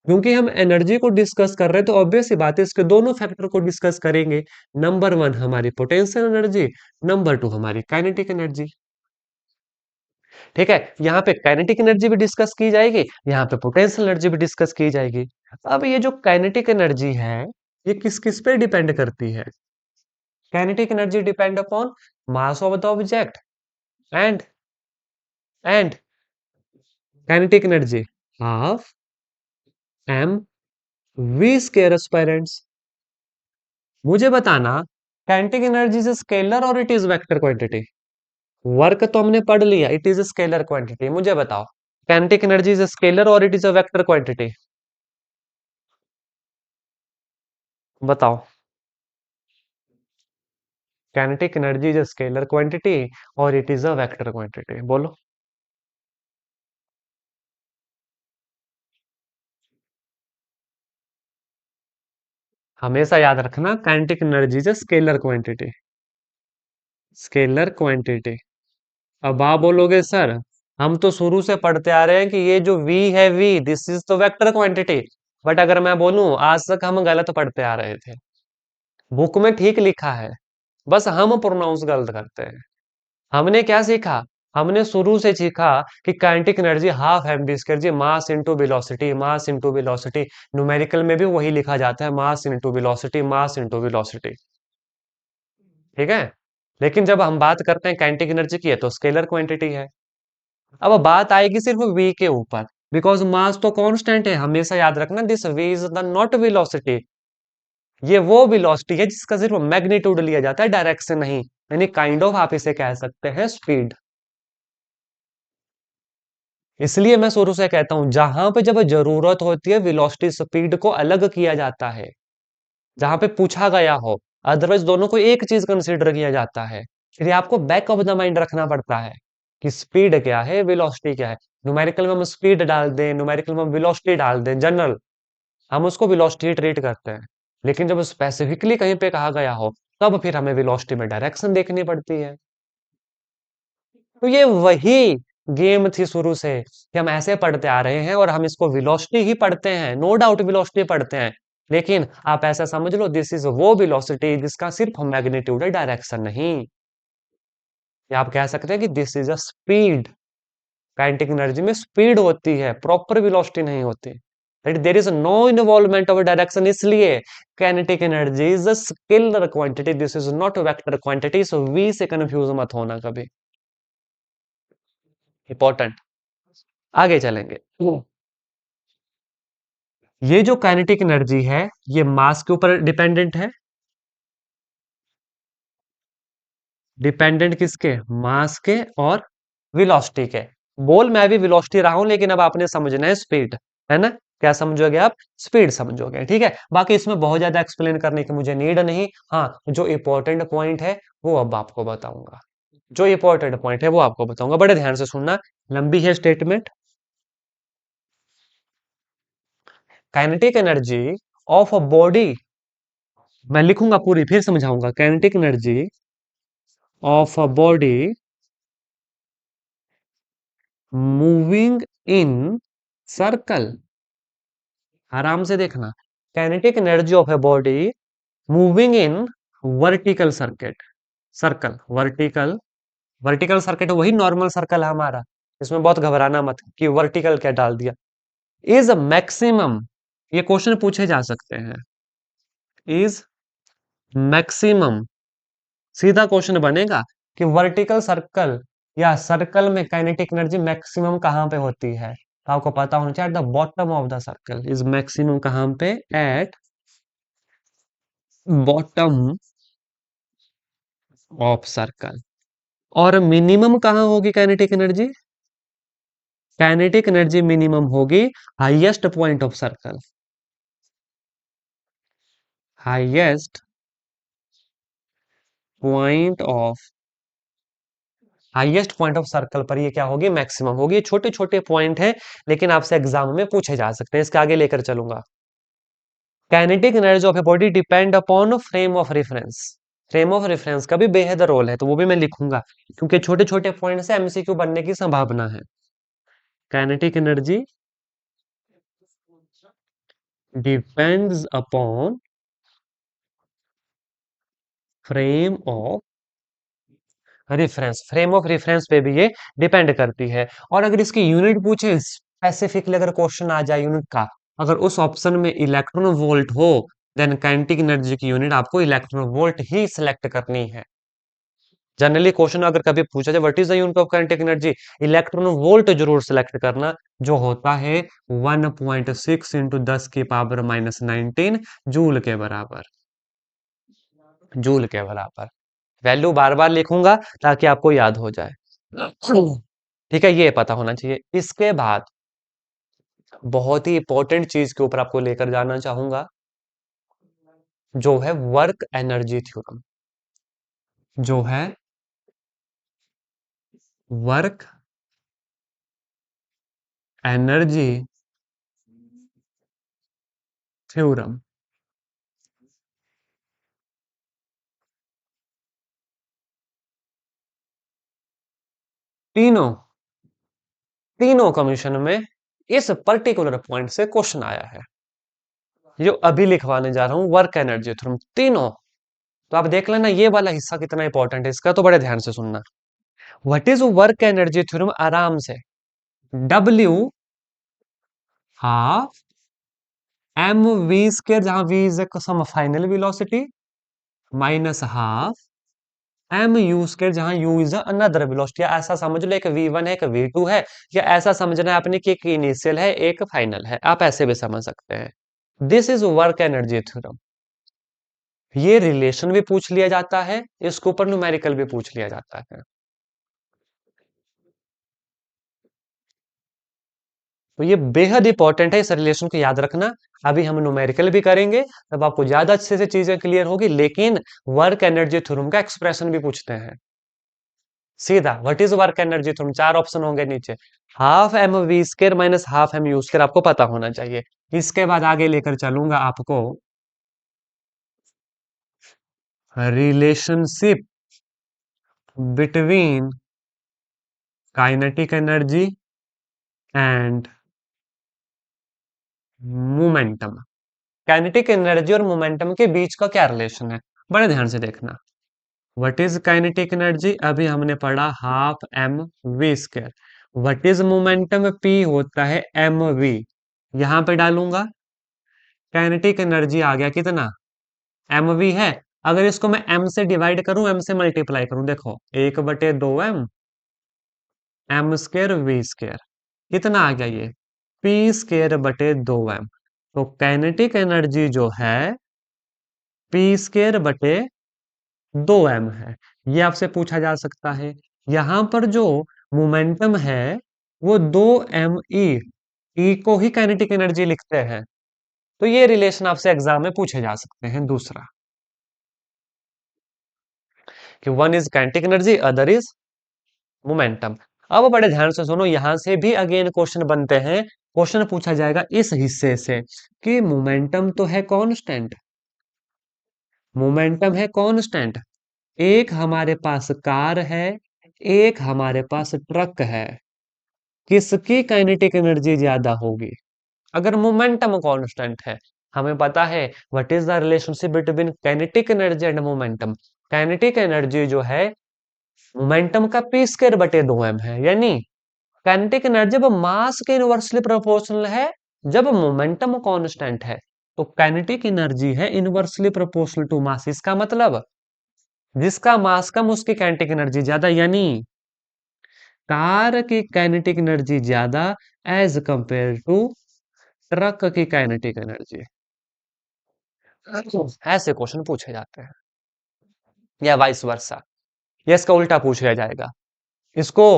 क्योंकि हम एनर्जी को डिस्कस कर रहे हैं तो ऑब्वियस सी बात है इसके दोनों फैक्टर को डिस्कस करेंगे। नंबर वन हमारी पोटेंशियल एनर्जी, नंबर टू हमारी काइनेटिक एनर्जी। ठीक है, यहाँ पे काइनेटिक एनर्जी भी डिस्कस की जाएगी, यहाँ पे पोटेंशियल एनर्जी भी डिस्कस की जाएगी। अब ये जो काइनेटिक एनर्जी है ये किस किस पे डिपेंड करती है? Kinetic energy depend upon mass of the object and and kinetic energy half M V square aspirants. मुझे बताना काइनेटिक एनर्जी इज स्केलर और it is vector quantity? Work तो हमने पढ़ लिया, इट इज स्केलर क्वांटिटी। मुझे बताओ काइनेटिक एनर्जी इज स्केलर और it is a vector quantity, बताओ। Kinetic energy is a scalar quantity और it is a vector quantity. बोलो। हमेशा याद रखना, kinetic energy is a scalar quantity. Scalar quantity. अब आप बोलोगे सर, हम तो शुरू से पढ़ते आ रहे हैं कि ये जो v है, v दिस इज तो वेक्टर क्वांटिटी। बट अगर मैं बोलूं, आज तक हम गलत पढ़ते आ रहे थे। बुक में ठीक लिखा है, बस हम प्रोनाउंस गलत करते हैं। हमने क्या सीखा? हमने शुरू से सीखा कि kinetic energy half M D square G, mass into velocity, mass into velocity. Numerical में भी वही लिखा जाता है, mass into velocity, mass into velocity. ठीक है। लेकिन जब हम बात करते हैं काइनेटिक एनर्जी की है तो स्केलर क्वांटिटी है। अब बात आएगी सिर्फ v के ऊपर, बिकॉज मास तो कांस्टेंट है। हमेशा याद रखना, this v is the not velocity. ये वो वेलोसिटी है जिसका सिर्फ मैग्नीट्यूड लिया जाता है, डायरेक्शन नहीं। यानी काइंड ऑफ आप इसे कह सकते हैं स्पीड। इसलिए मैं शुरू से कहता हूं, जहां पे जब जरूरत होती है वेलोसिटी स्पीड को अलग किया जाता है, जहां पे पूछा गया हो। अदरवाइज दोनों को एक चीज कंसिडर किया जाता है। फिर ये आपको बैक ऑफ द माइंड रखना पड़ता है कि स्पीड क्या है, वेलोसिटी क्या है। न्यूमेरिकल में हम स्पीड डाल दें, न्यूमेरिकल में हम वेलोसिटी डाल दें, जनरल हम उसको वेलोसिटी ट्रीट करते हैं। लेकिन जब स्पेसिफिकली कहीं पे कहा गया हो, तब फिर हमें वेलोसिटी में डायरेक्शन देखनी पड़ती है। तो ये वही गेम थी शुरू से कि हम ऐसे पढ़ते आ रहे हैं और हम इसको वेलोसिटी ही पढ़ते हैं, नो डाउट वेलोसिटी पढ़ते हैं। लेकिन आप ऐसा समझ लो, दिस इज वो वेलोसिटी जिसका सिर्फ मैग्नीट्यूड है, डायरेक्शन नहीं। या आप कह सकते हैं कि this is a speed. Kinetic energy में स्पीड होती है, प्रॉपर वेलोसिटी नहीं होती। There is no involvement of direction, इसलिए kinetic energy is a scalar quantity, this is not vector quantity. So V से कंफ्यूज मत होना कभी। इंपॉर्टेंट। आगे चलेंगे। ये जो काइनेटिक एनर्जी है, ये मास के ऊपर डिपेंडेंट है। डिपेंडेंट किसके? मास के और वेलोसिटी के। बोल मैं भी वेलोसिटी रहा हूं, लेकिन अब आपने समझना है स्पीड। है ना? क्या समझोगे आप? स्पीड समझोगे। ठीक है, बाकी इसमें बहुत ज्यादा एक्सप्लेन करने की मुझे नीड नहीं। हाँ, जो इंपॉर्टेंट पॉइंट है वो अब आपको बताऊंगा। जो इंपॉर्टेंट पॉइंट है वो आपको बताऊंगा, बड़े ध्यान से सुनना। लंबी है statement. Kinetic energy of a body, मैं लिखूंगा पूरी फिर समझाऊंगा। Kinetic energy of a body moving in circle. आराम से देखना। Kinetic energy of a body moving in vertical circuit. Circle, vertical. Vertical circuit वही नॉर्मल सर्कल है हमारा। इसमें बहुत घबराना मत कि वर्टिकल क्या डाल दिया। इज मैक्सिमम, ये क्वेश्चन पूछे जा सकते हैं। इज मैक्सिमम, सीधा क्वेश्चन बनेगा कि वर्टिकल सर्कल या सर्कल में काइनेटिक एनर्जी मैक्सिमम कहां पे होती है। तो आपको पता होना चाहिए, at the bottom of the circle. Is maximum कहां पे? At bottom of circle. और मिनिमम कहां होगी kinetic energy? Kinetic energy minimum होगी highest point of circle. Highest point of, highest point of circle पर ये क्या होगी? मैक्सिमम होगी। छोटे छोटे पॉइंट है, लेकिन आपसे एग्जाम में पूछे जा सकते हैं। इसके आगे लेकर चलूंगा। Kinetic energy of a body depend upon frame of reference. Frame of reference का भी बेहद रोल है, तो वो भी मैं लिखूंगा, क्योंकि छोटे छोटे पॉइंट से एमसीक्यू बनने की संभावना है। Kinetic energy depends upon frame of reference. Frame of reference पे भी ये डिपेंड करती है। और अगर इसकी यूनिट पूछे स्पेसिफिकली, अगर क्वेश्चन आ जाए यूनिट का, अगर उस ऑप्शन में इलेक्ट्रॉन वोल्ट हो, देन काइनेटिक एनर्जी की यूनिट आपको इलेक्ट्रॉन वोल्ट ही सिलेक्ट करनी है। जनरली क्वेश्चन अगर कभी पूछा जाए what is the unit of kinetic energy, electron volt जरूर सिलेक्ट करना, जो होता है 1.6 इंटू 10⁻⁻19 जूल के बराबर। जूल के बराबर। वैल्यू बार बार लिखूंगा ताकि आपको याद हो जाए। ठीक है, ये पता होना चाहिए। इसके बाद बहुत ही इंपॉर्टेंट चीज के ऊपर आपको लेकर जाना चाहूंगा, जो है वर्क एनर्जी थ्योरम। जो है वर्क एनर्जी थ्योरम। तीनों तीनों कमीशन में इस पर्टिकुलर पॉइंट से क्वेश्चन आया है। जो अभी लिखवाने जा रहा हूं वर्क एनर्जी थ्योरम तीनों। तो आप देख लेना ये वाला हिस्सा कितना इंपॉर्टेंट है इसका, तो बड़े ध्यान से सुनना। What is work energy theorem, आराम से। W half M V square, जहां V is some final velocity, minus half M U square, जहां यू इज अनदर वेलोसिटी। ऐसा समझ लो एक वी वन है एक वी टू है, या ऐसा समझना है आपने कि एक इनिशियल है एक फाइनल है, आप ऐसे भी समझ सकते हैं। This is work energy theorem. ये रिलेशन भी पूछ लिया जाता है, इसके ऊपर न्यूमेरिकल भी पूछ लिया जाता है। तो ये बेहद इंपॉर्टेंट है, इस रिलेशन को याद रखना। अभी हम न्यूमेरिकल भी करेंगे, तब आपको ज्यादा अच्छे से चीजें क्लियर होगी, लेकिन वर्क एनर्जी थ्योरम का एक्सप्रेशन भी पूछते हैं सीधा। What is work energy theorem, चार ऑप्शन होंगे नीचे। Half M V square minus half M U square, आपको पता होना चाहिए। इसके बाद आगे लेकर चलूंगा आपको relationship between kinetic energy and momentum. Kinetic energy और मोमेंटम के बीच का क्या रिलेशन है, बड़े ध्यान से देखना। व्हाट इज काइनेटिक एनर्जी, अभी हमने पढ़ा half M V square. What is momentum, P होता है एम वी। यहां पे डालूंगा, काइनेटिक एनर्जी आ गया कितना, एम वी है। अगर इसको मैं एम से डिवाइड करूं, एम से मल्टीप्लाई करूं, देखो 1/2m M square V square, कितना आ गया ये, p² बटे 2m। तो काइनेटिक एनर्जी जो है p² बटे 2m है। ये आपसे पूछा जा सकता है। यहां पर जो मोमेंटम है वो 2m ई को ही काइनेटिक एनर्जी लिखते हैं। तो ये रिलेशन आपसे एग्जाम में पूछे जा सकते हैं। दूसरा कि one is kinetic energy other is momentum. अब बड़े ध्यान से सुनो, यहां से भी अगेन क्वेश्चन बनते हैं। क्वेश्चन पूछा जाएगा इस हिस्से से कि मोमेंटम तो है कांस्टेंट, मोमेंटम है कांस्टेंट, एक हमारे पास कार है, एक हमारे पास ट्रक है, किसकी काइनेटिक एनर्जी ज्यादा होगी। अगर मोमेंटम कांस्टेंट है, हमें पता है what is the relationship between kinetic energy and momentum. Kinetic energy जो है मोमेंटम का p² बटे 2m है, यानी काइनेटिक एनर्जी जब मास के इनवर्सली प्रोपोर्शनल है, जब मोमेंटम कांस्टेंट है, तो काइनेटिक एनर्जी है इनवर्सली प्रोपोर्शनल टू मास। इसका मतलब जिसका मास कम उसकी काइनेटिक एनर्जी ज्यादा, यानी कार की काइनेटिक एनर्जी ज्यादा एज कंपेयर टू ट्रक की काइनेटिक एनर्जी। ऐसे क्वेश्चन पूछे जाते हैं, या वाइस वर्सा, या इसका उल्टा पूछ लिया जाएगा। इसको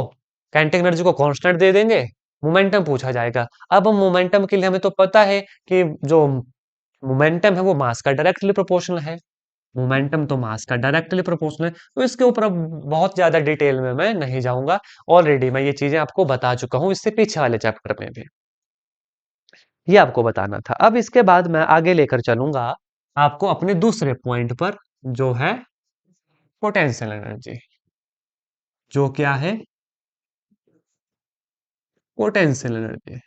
काइनेटिक एनर्जी को कांस्टेंट दे देंगे, मोमेंटम पूछा जाएगा। अब मोमेंटम के लिए हमें तो पता है कि जो मोमेंटम है वो मास का डायरेक्टली प्रोपोर्शनल है, मोमेंटम तो मास का डायरेक्टली प्रोपोर्शनल है। तो इसके ऊपर अब बहुत ज्यादा डिटेल में मैं नहीं जाऊंगा, ऑलरेडी मैं ये चीजें आपको बता चुका हूं इससे पीछे वाले चैप्टर में भी। ये आपको बताना था। अब इसके बाद मैं आगे लेकर चलूंगा आपको अपने दूसरे पॉइंट पर, जो है पोटेंशियल एनर्जी। जो क्या है, पोटेंशियल एनर्जी।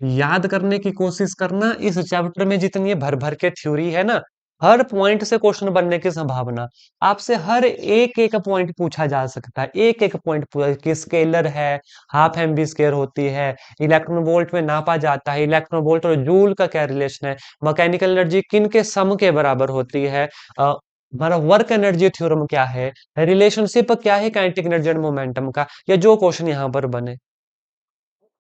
याद करने की कोशिश करना, इस चैप्टर में जितनी भर भर के थ्योरी है ना, हर पॉइंट से क्वेश्चन बनने की संभावना। आपसे हर एक एक पॉइंट पूछा जा सकता है, एक एक पॉइंट पूछा कि स्केलर है, हाफ एम बी स्क्वायर होती है, इलेक्ट्रॉन वोल्ट में नापा जाता है, इलेक्ट्रॉन वोल्ट और जूल का क्या रिलेशन है, मैकेनिकल एनर्जी किन के सम के बराबर होती है, हमारा वर्क एनर्जी थ्योरम क्या है, रिलेशनशिप क्या है काइनेटिक एनर्जी एंड मोमेंटम का, या जो क्वेश्चन यहाँ पर बने।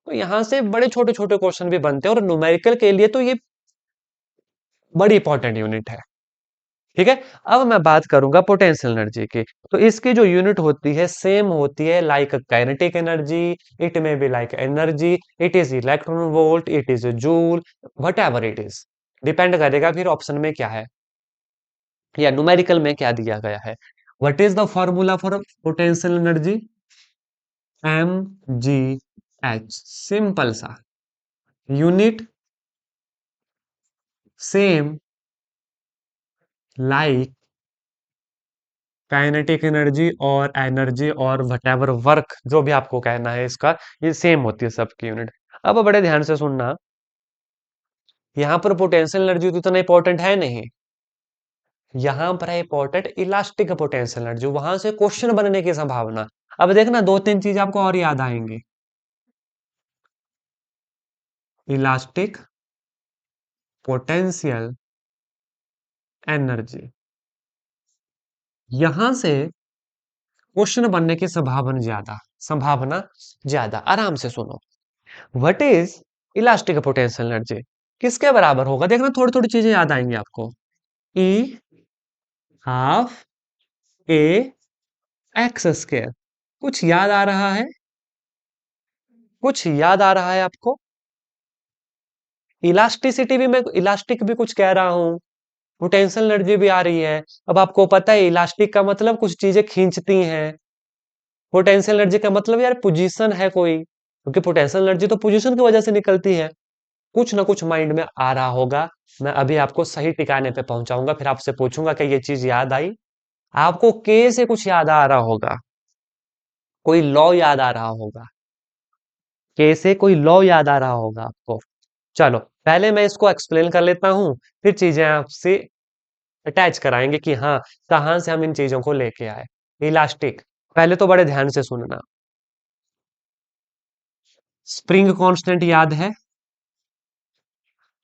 तो यहां से बड़े छोटे छोटे क्वेश्चन भी बनते हैं, और न्यूमेरिकल के लिए तो ये बड़ी इंपॉर्टेंट यूनिट है। ठीक है, अब मैं बात करूंगा पोटेंशियल एनर्जी की। तो इसकी जो यूनिट होती है सेम होती है लाइक काइनेटिक एनर्जी, इट में be like energy, it is electron volt, it is joule, what ever it is, depend करेगा फिर ऑप्शन में क्या है। या न्यूमेरिकल में क्या दिया गया है। What is the formula for potential energy? mgh, simple सा। Unit same like kinetic energy और एनर्जी और वटेवर वर्क, जो भी आपको कहना है इसका, ये सेम होती है सबकी यूनिट। अब बड़े ध्यान से सुनना, यहाँ पर पोटेंशियल एनर्जी तो इतना इंपॉर्टेंट है नहीं, यहाँ पर है इंपॉर्टेंट इलास्टिक पोटेंशियल एनर्जी, वहां से क्वेश्चन बनने की संभावना। अब देखना दो तीन चीज आपको और याद आएंगी। इलास्टिक पोटेंशियल एनर्जी, यहां से क्वेश्चन बनने की संभावना ज्यादा। आराम से सुनो। What is elastic potential energy? किसके बराबर होगा? देखना थोड़ी थोड़ी चीजें याद आएंगी आपको। ई हाफ ए एक्स स्क्वायर। कुछ याद आ रहा है? कुछ याद आ रहा है आपको? इलास्टिसिटी भी, मैं इलास्टिक भी कुछ कह रहा हूं, पोटेंशियल एनर्जी भी आ रही है। अब आपको पता है इलास्टिक का मतलब कुछ चीजें खींचती हैं, पोटेंशियल एनर्जी का मतलब यार पोजीशन है कोई, क्योंकि पोटेंशियल एनर्जी तो पोजीशन की वजह से निकलती है। कुछ ना कुछ माइंड में आ रहा होगा, मैं अभी आपको सही ठिकाने पे पहुंचाऊंगा, फिर आपसे पूछूंगा कि ये चीज याद आई। आपको के से कुछ याद आ रहा होगा, कोई लॉ याद आ रहा होगा, के से कोई लॉ याद आ रहा होगा आपको। चलो पहले मैं इसको एक्सप्लेन कर लेता हूं, फिर चीजें आपसे अटैच कराएंगे कि हाँ कहाँ से हम इन चीजों को लेके आए। इलास्टिक, पहले तो बड़े ध्यान से सुनना। स्प्रिंग कांस्टेंट याद है?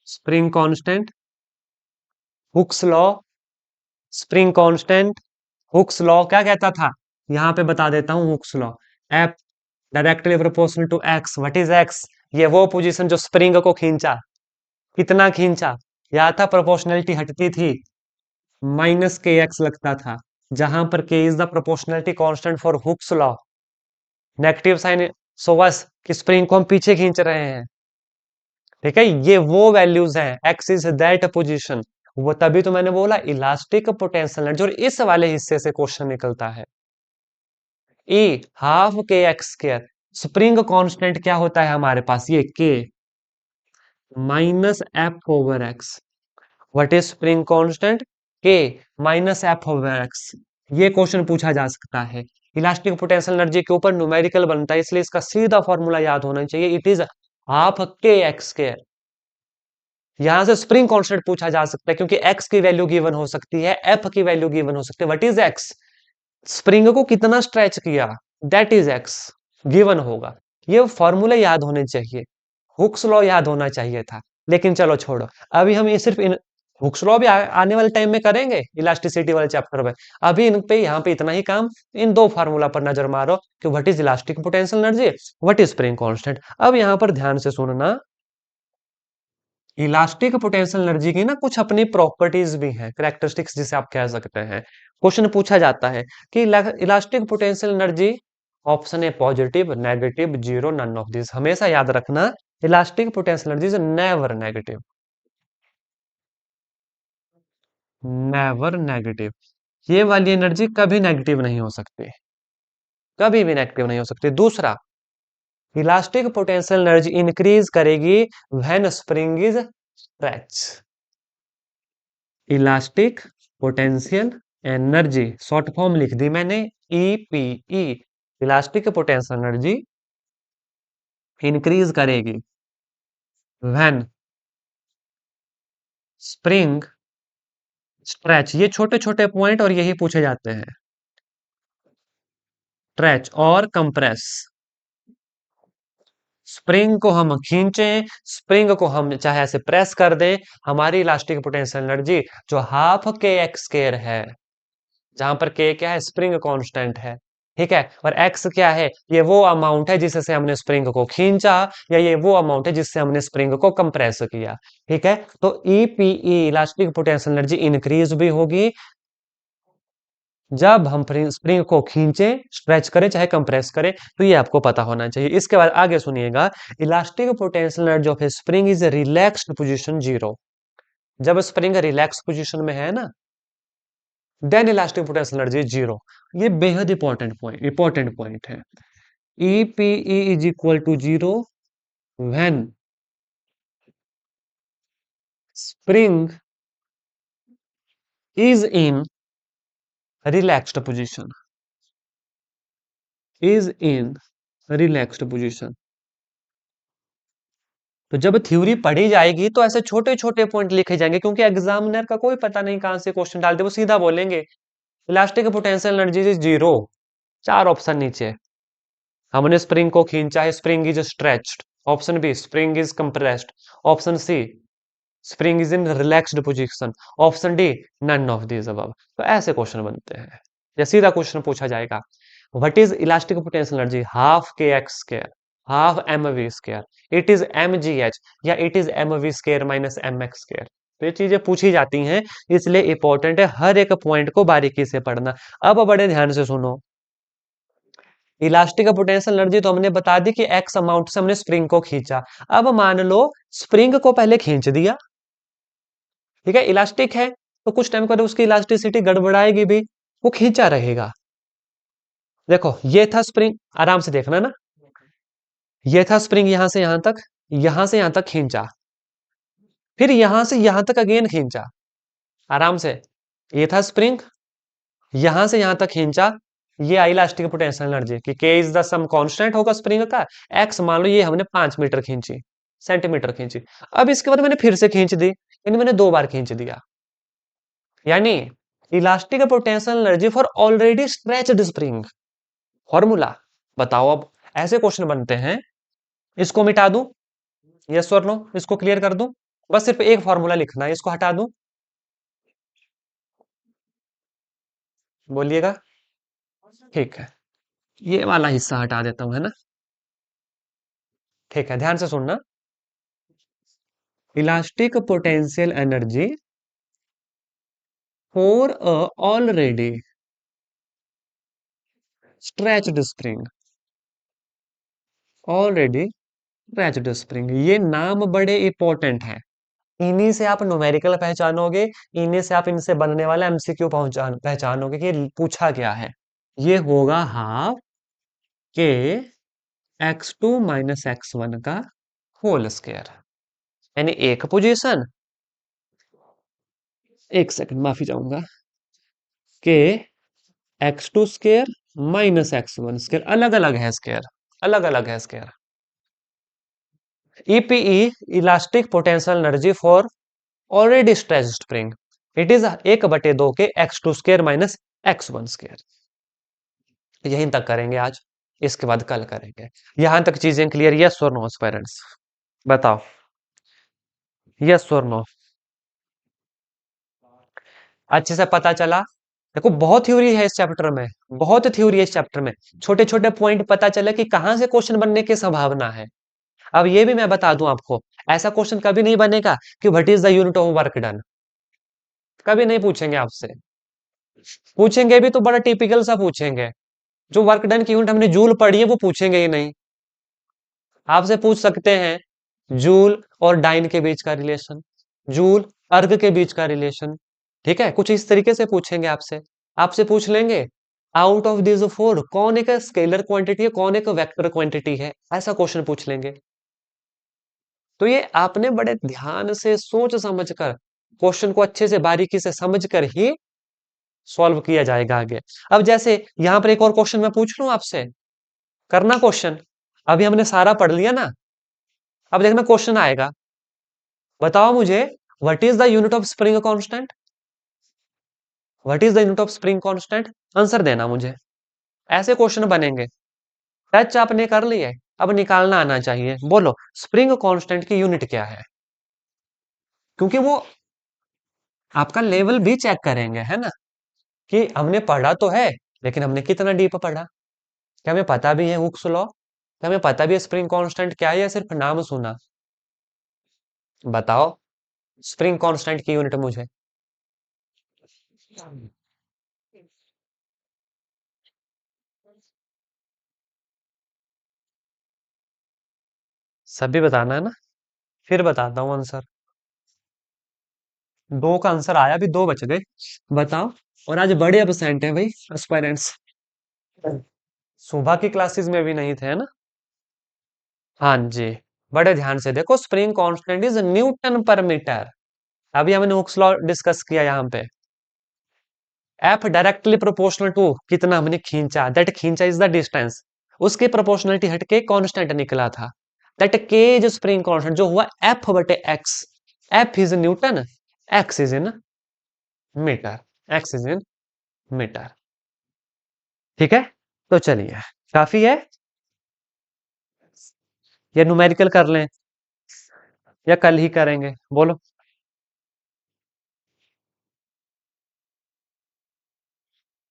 Spring constant, Hooke's law, spring constant, Hooke's law क्या कहता था? यहां पे बता देता हूं Hooke's law. F directly proportional to x. What is x? ये वो पोजीशन जो स्प्रिंग को खींचा, कितना खींचा, याद था? प्रोपोर्शनलिटी हटती थी, माइनस के एक्स लगता था, जहां पर K is the proportionality constant for Hooke's law. Negative sign so बस कि स्प्रिंग को हम पीछे खींच रहे हैं। ठीक है, ये वो वैल्यूज हैं, एक्स इज दैट पोजीशन। वो तभी तो मैंने बोला इलास्टिक पोटेंशियल एनर्जी, और इस वाले हिस्से से क्वेश्चन निकलता है। ई half K X square, spring constant क्या होता है हमारे पास? ये के minus F over x. What is spring constant? के माइनस एफ ओवर एक्स। ये क्वेश्चन पूछा जा सकता है। इलास्टिक पोटेंशियल एनर्जी के ऊपर न्यूमेरिकल बनता है, इसलिए इसका सीधा फॉर्मूला याद होना चाहिए। It is half K X square. यहां से स्प्रिंग कांस्टेंट पूछा जा सकता है, क्योंकि एक्स की वैल्यू गिवन हो सकती है, एफ की वैल्यू गिवन हो सकती है। What is x? स्प्रिंग को कितना स्ट्रेच किया, दैट इज एक्स, गिवन होगा। ये फॉर्मूले याद होने चाहिए, हुक्स लॉ याद होना चाहिए था। लेकिन चलो छोड़ो, अभी हम ये सिर्फ इन हुक्स लॉ भी आने वाले टाइम में करेंगे इलास्टिसिटी वाले चैप्टर में। अभी इन पे यहाँ पे इतना ही काम, इन दो फार्मूला पर नजर मारो कि what is elastic potential energy, what is spring constant. अब यहाँ पर ध्यान से सुनना, इलास्टिक पोटेंशियल एनर्जी की ना कुछ अपनी प्रॉपर्टीज भी हैं, करेक्टरिस्टिक्स जिसे आप कह सकते हैं। क्वेश्चन पूछा जाता है कि elastic potential energy, option A positive, negative, zero, none of this. हमेशा याद रखना elastic potential energy is never negative, never negative. ये वाली एनर्जी कभी नेगेटिव नहीं हो सकती, कभी भी नेगेटिव नहीं हो सकती। दूसरा, इलास्टिक पोटेंशियल एनर्जी इंक्रीज करेगी when spring is stretch. Elastic potential energy short form लिख दी मैंने, ईपीई। इलास्टिक पोटेंशियल एनर्जी इंक्रीज करेगी व्हेन स्प्रिंग स्ट्रेच। ये छोटे छोटे पॉइंट और यही पूछे जाते हैं, स्ट्रेच और कंप्रेस। स्प्रिंग को हम खींचें, स्प्रिंग को हम चाहे ऐसे प्रेस कर दें, हमारी इलास्टिक पोटेंशियल एनर्जी जो हाफ के एक्स स्क्वायर है, जहां पर के क्या है? स्प्रिंग कांस्टेंट है। ठीक है, और एक्स क्या है? ये वो अमाउंट है जिससे हमने स्प्रिंग को खींचा, या ये वो अमाउंट है जिससे हमने स्प्रिंग को कंप्रेस किया। ठीक है, तो ईपीई इलास्टिक पोटेंशियल एनर्जी इंक्रीज भी होगी जब हम स्प्रिंग को खींचे, स्ट्रेच करें चाहे कंप्रेस करें। तो ये आपको पता होना चाहिए। इसके बाद आगे सुनिएगा, elastic potential energy of a spring is relaxed position zero. जब स्प्रिंग रिलैक्स पोजीशन में है ना, then elastic potential energy zero. ये बेहद इंपॉर्टेंट पॉइंट है। EPE is equal to zero when spring is in relaxed position, is in relaxed position. तो जब theory पढ़ी जाएगी तो ऐसे छोटे छोटे पॉइंट लिखे जाएंगे, क्योंकि एग्जामिनर का कोई पता नहीं कहां से क्वेश्चन डालते, वो सीधा बोलेंगे elastic potential energy is zero. चार ऑप्शन नीचे, हमने स्प्रिंग को खींचा है, spring is stretched. Option B, spring is compressed. Option C, spring is in relaxed position. Option D, none of these above. तो ऐसे क्वेश्चन बनते हैं, या सीधा क्वेश्चन पूछा जाएगा, what is elastic potential energy, half K X square, half M V square, it is M G H, या it is M V square minus M X square. तो ये चीजें पूछी जाती हैं, इसलिए इंपॉर्टेंट है हर एक पॉइंट को बारीकी से पढ़ना। अब बड़े ध्यान से सुनो, इलास्टिक पोटेंशियल एनर्जी तो हमने बता दी कि एक्स अमाउंट से हमने स्प्रिंग को खींचा। अब मान लो स्प्रिंग को पहले खींच दिया, ठीक है, इलास्टिक है तो कुछ टाइम बाद उसकी इलास्टिसिटी गड़बड़ाएगी भी, वो खींचा रहेगा। देखो ये था स्प्रिंग, आराम से देखना ना, ये था स्प्रिंग यहां से यहां तक, यहां से यहां तक खींचा, फिर यहां से यहां तक अगेन खींचा, आराम से। ये था स्प्रिंग, यहां से यहां तक खींचा, ये आई इलास्टिक पोटेंशियल एनर्जी कि के इज द सम कांस्टेंट होगा स्प्रिंग का। एक्स मान लो ये हमने 5 मीटर खींची, सेंटीमीटर खींची। अब इसके बाद मैंने फिर से खींच दी, यानी मैंने 2 बार खींच दिया, यानी elastic potential energy for already stretched spring. Formula बताओ। अब ऐसे क्वेश्चन बनते हैं, इसको मिटा दूं, यस और नो, इसको क्लियर कर दूं, बस सिर्फ एक फॉर्मूला लिखना है, इसको हटा दूं, बोलिएगा। ठीक है, ये वाला हिस्सा हटा देता हूं, है ना। ठीक है, ध्यान से सुनना, elastic potential energy for a already stretched spring, already stretched spring, ये नाम बड़े इंपॉर्टेंट हैं। इन्हीं से आप न्यूमेरिकल पहचानोगे, इन्हीं से आप इनसे बनने वाला एमसीक्यू पहचानोगे कि ये पूछा क्या है। ये होगा half K X two minus X one का होल स्क्वायर, यानी एक पोजीशन, एक सेकंड माफी चाहूंगा, K X two square minus X one square, अलग अलग है स्क्वायर, अलग अलग है square. EPE elastic potential energy for already stretch spring, it is 1/2 K X two square minus X one square. यहीं तक करेंगे आज, इसके बाद कल करेंगे। यहां तक चीजें क्लियर, यस और नो पेरेंट्स, बताओ यस और नो। अच्छे से पता चला। देखो बहुत थ्योरी है इस चैप्टर में, बहुत थ्योरी है इस चैप्टर में, छोटे छोटे पॉइंट पता चले कि कहां से क्वेश्चन बनने की संभावना है। अब ये भी मैं बता दूं आपको, ऐसा क्वेश्चन कभी नहीं बनेगा कि what is the unit of work done, कभी नहीं पूछेंगे आपसे। पूछेंगे भी तो बड़ा टिपिकल सा पूछेंगे, जो वर्क डन की यूनिट हमने जूल पढ़ी है वो पूछेंगे ही नहीं। आपसे पूछ सकते हैं जूल और डाइन के बीच का रिलेशन, जूल अर्ग के बीच का रिलेशन, ठीक है, कुछ इस तरीके से पूछेंगे आपसे। आपसे पूछ लेंगे आउट ऑफ दिस फोर कौन एक स्केलर क्वांटिटी है, कौन एक वेक्टर क्वांटिटी है, ऐसा क्वेश्चन पूछ लेंगे। तो ये आपने बड़े ध्यान से सोच समझ कर क्वेश्चन को अच्छे से बारीकी से समझ कर ही सॉल्व किया जाएगा आगे। अब जैसे यहां पर एक और क्वेश्चन मैं पूछ लूं आपसे, करना क्वेश्चन, अभी हमने सारा पढ़ लिया ना, अब देखना क्वेश्चन आएगा, बताओ मुझे what is the unit of spring constant, what is the unit of spring constant, answer देना मुझे। ऐसे क्वेश्चन बनेंगे। टच आपने कर लिए, अब निकालना आना चाहिए, बोलो स्प्रिंग कांस्टेंट की यूनिट क्या है, क्योंकि वो आपका लेवल भी चेक करेंगे, है ना, कि हमने पढ़ा तो है लेकिन हमने कितना डीप पढ़ा, क्या हमें पता भी है हुक्स लॉ, क्या हमें पता भी है स्प्रिंग कांस्टेंट क्या है, या सिर्फ नाम सुना। बताओ स्प्रिंग कांस्टेंट की यूनिट मुझे। सभी बताना है ना, फिर बताता हूँ आंसर। दो का आंसर आया, अभी दो बच गए, बताओ और आज बड़े एब्सेंट हैं भाई एस्पायरेंट्स। सुबह की क्लासेस में भी नहीं थे, है ना? हाँ जी। बड़े ध्यान से देखो, स्प्रिंग कांस्टेंट इज न्यूटन पर मीटर। अभी हमने हुक्स लॉ डिस्कस किया यहाँ पे। एफ डायरेक्टली प्रोपोर्शनल टू कितना हमने खींचा, दैट खींचा इज द डिस्टेंस। उसकी प्रोपोर्शनलिटी हटके कांस्टेंट निकला था। दैट के जो स्प्रिंग कांस्टेंट जो हुआ एफ बटे x. F is newton, x is in metre. X is in metre. ठीक है, तो चलिए, काफी है या न्यूमेरिकल कर लें या कल ही करेंगे, बोलो।